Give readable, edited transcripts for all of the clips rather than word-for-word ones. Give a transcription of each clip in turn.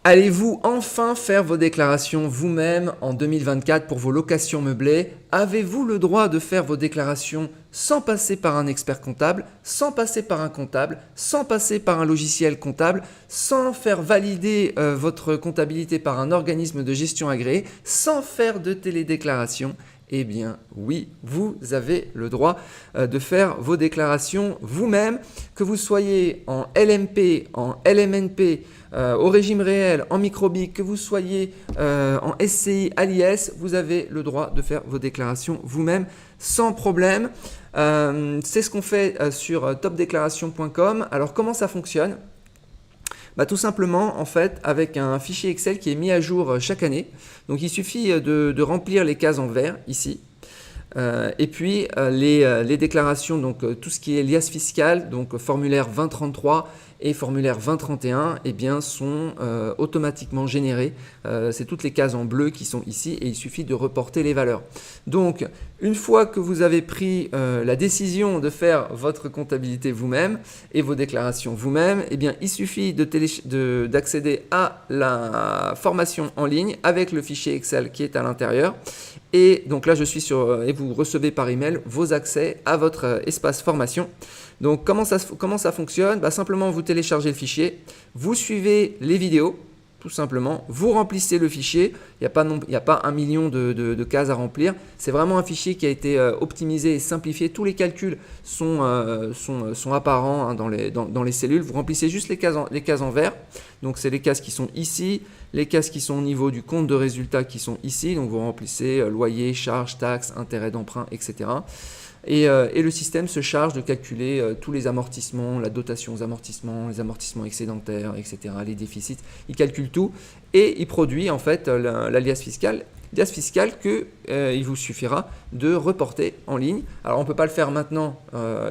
Allez-vous enfin faire vos déclarations vous-même en 2024 pour vos locations meublées? Avez-vous le droit de faire vos déclarations sans passer par un expert comptable, sans passer par un comptable, sans passer par un logiciel comptable, sans faire valider votre comptabilité par un organisme de gestion agréé, sans faire de télédéclaration? Eh bien oui, vous avez le droit de faire vos déclarations vous-même, que vous soyez en LMP, en LMNP, au régime réel, en microbique, que vous soyez en SCI, à l'IS, vous avez le droit de faire vos déclarations vous-même sans problème. C'est ce qu'on fait sur topdéclaration.com. Alors comment ça fonctionne? Tout simplement, en fait, avec un fichier Excel qui est mis à jour chaque année. Donc, il suffit de remplir les cases en vert, ici. Et puis, les déclarations, donc tout ce qui est liasse fiscale, donc formulaire 2033 et formulaire 2031, eh bien, sont automatiquement générés. C'est toutes les cases en bleu qui sont ici et il suffit de reporter les valeurs. Donc, une fois que vous avez pris la décision de faire votre comptabilité vous-même et vos déclarations vous-même, eh bien, il suffit d'accéder à la formation en ligne avec le fichier Excel qui est à l'intérieur. Et donc là, je suis sur et vous recevez par email vos accès à votre espace formation. Donc comment ça fonctionne? Simplement, vous téléchargez le fichier, vous suivez les vidéos, tout simplement, vous remplissez le fichier. Il n'y a pas 1 million de cases à remplir. C'est vraiment un fichier qui a été optimisé et simplifié. Tous les calculs sont apparents dans les cellules. Vous remplissez juste les cases en vert. Donc, c'est les cases qui sont ici, les cases qui sont au niveau du compte de résultat qui sont ici. Donc, vous remplissez loyer, charges, taxes, intérêts d'emprunt, etc. Et le système se charge de calculer tous les amortissements, la dotation aux amortissements, les amortissements excédentaires, etc., les déficits. Il calcule tout et il produit en fait la liasse fiscale. Liasse fiscale qu'il vous suffira de reporter en ligne. Alors on ne peut pas le faire maintenant,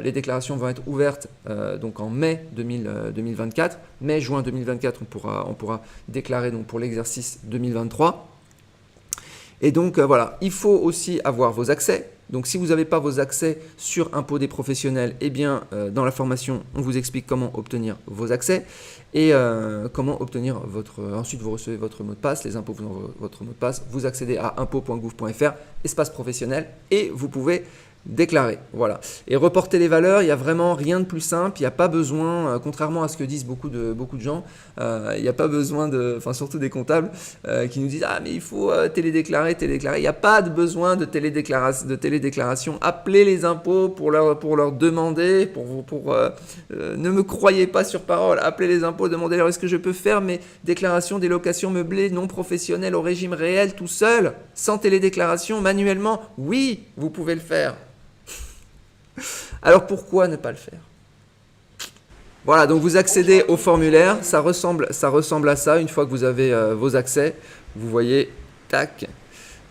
les déclarations vont être ouvertes donc en mai 2024. Mai-juin 2024, on pourra déclarer donc pour l'exercice 2023. Et donc voilà, il faut aussi avoir vos accès. Donc si vous n'avez pas vos accès sur impôt des professionnels, eh bien dans la formation, on vous explique comment obtenir vos accès et comment obtenir ensuite vous recevez votre mot de passe, les impôts vous envoient votre mot de passe, vous accédez à impôt.gouv.fr, espace professionnel et vous pouvez déclarer. Voilà. Et reporter les valeurs, il n'y a vraiment rien de plus simple. Il n'y a pas besoin, contrairement à ce que disent beaucoup de gens, il n'y a pas besoin surtout des comptables qui nous disent « Ah, mais il faut télédéclarer. » Il n'y a pas de besoin de télédéclaration. Appelez les impôts pour leur demander, ne me croyez pas sur parole. Appelez les impôts, demandez-leur est-ce que je peux faire mes déclarations des locations meublées non professionnelles au régime réel tout seul, sans télédéclaration, manuellement? Oui, vous pouvez le faire. Alors pourquoi ne pas le faire? Voilà, donc vous accédez au formulaire, ça ressemble à ça. Une fois que vous avez vos accès, vous voyez, tac.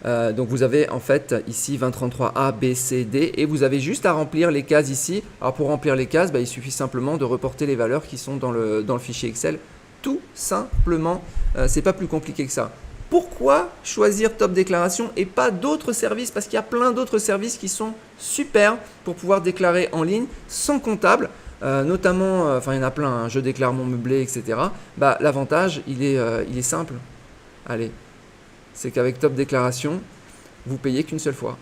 Donc vous avez en fait ici 2033A, B, C, D et vous avez juste à remplir les cases ici. Alors pour remplir les cases, il suffit simplement de reporter les valeurs qui sont dans le fichier Excel. Tout simplement, c'est pas plus compliqué que ça. Pourquoi choisir Top Déclaration et pas d'autres services? Parce qu'il y a plein d'autres services qui sont super pour pouvoir déclarer en ligne sans comptable. Notamment, il y en a plein, hein, Je déclare mon meublé, etc. L'avantage, il est simple. Allez, c'est qu'avec Top Déclaration, vous payez qu'une seule fois.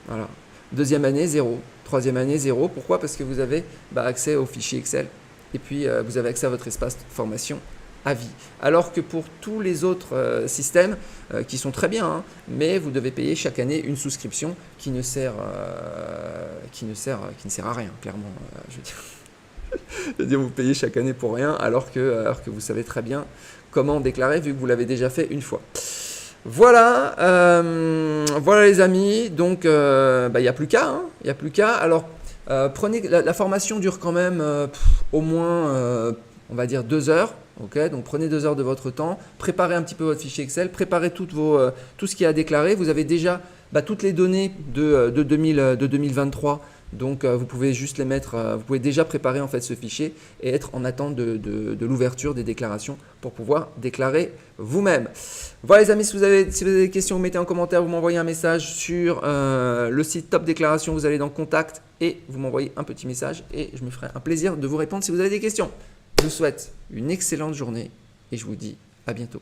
Voilà. Deuxième année, 0. Troisième année, 0. Pourquoi? Parce que vous avez accès au fichier Excel. Et puis, vous avez accès à votre espace de formation à vie. Alors que pour tous les autres systèmes qui sont très bien, hein, mais vous devez payer chaque année une souscription qui ne sert à rien, clairement. Je veux dire, vous payez chaque année pour rien, alors que vous savez très bien comment déclarer vu que vous l'avez déjà fait une fois. Voilà, voilà les amis. Donc, il n'y a plus qu'à. Hein, il n'y a plus qu'à. Alors, prenez la formation dure quand même au moins, on va dire 2 heures. Okay, donc prenez 2 heures de votre temps, préparez un petit peu votre fichier Excel, préparez tout ce qui est à déclarer. Vous avez déjà toutes les données de 2023, donc vous pouvez juste les mettre, vous pouvez déjà préparer en fait ce fichier et être en attente de l'ouverture des déclarations pour pouvoir déclarer vous-même. Voilà les amis, si vous avez des questions, vous mettez en commentaire, vous m'envoyez un message sur le site Top Déclaration, vous allez dans Contact et vous m'envoyez un petit message et je me ferai un plaisir de vous répondre si vous avez des questions. Je vous souhaite une excellente journée et je vous dis à bientôt.